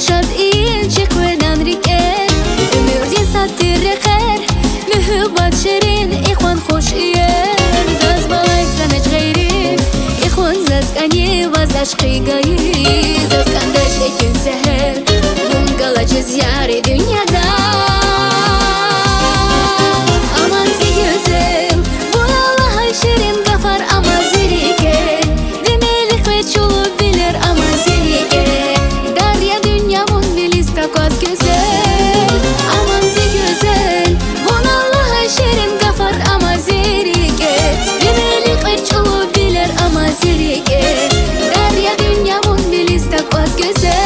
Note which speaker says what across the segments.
Speaker 1: شاد این چه کنن ریکه مردی ساتیر خیر مهبات شرین ایخوان خوشیه زاز بالای کنج غیری ایخوان زاز کنی واز عشقی گایی زاز کندش ekin seher bungalacağız ziyare dünyada aman zi güzel bu Allah'a şirin gafar ama zirike demelik ve çolu bilir ama zirike darya dünyamın bilis takoz güzel aman zi güzel bu Allah'a şirin gafar ama zirike demelik ve çolu bilir ama zirike darya dünyamın bilis takoz güzel.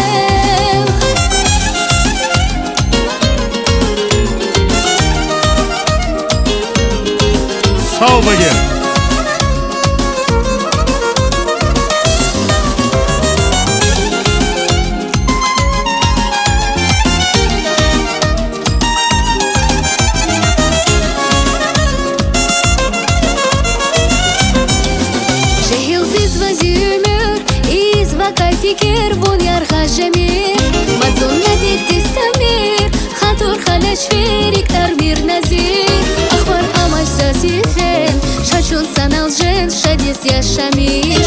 Speaker 2: Sağ ol Bagir.
Speaker 1: Şehil biz vaziyümür İzvakay fikir bun yarha jemir Madzun nadik tistamir Khatur khalash firik tarmir nazir Akhbar amash zasifen Şaçun sanal jen şadis yaşamış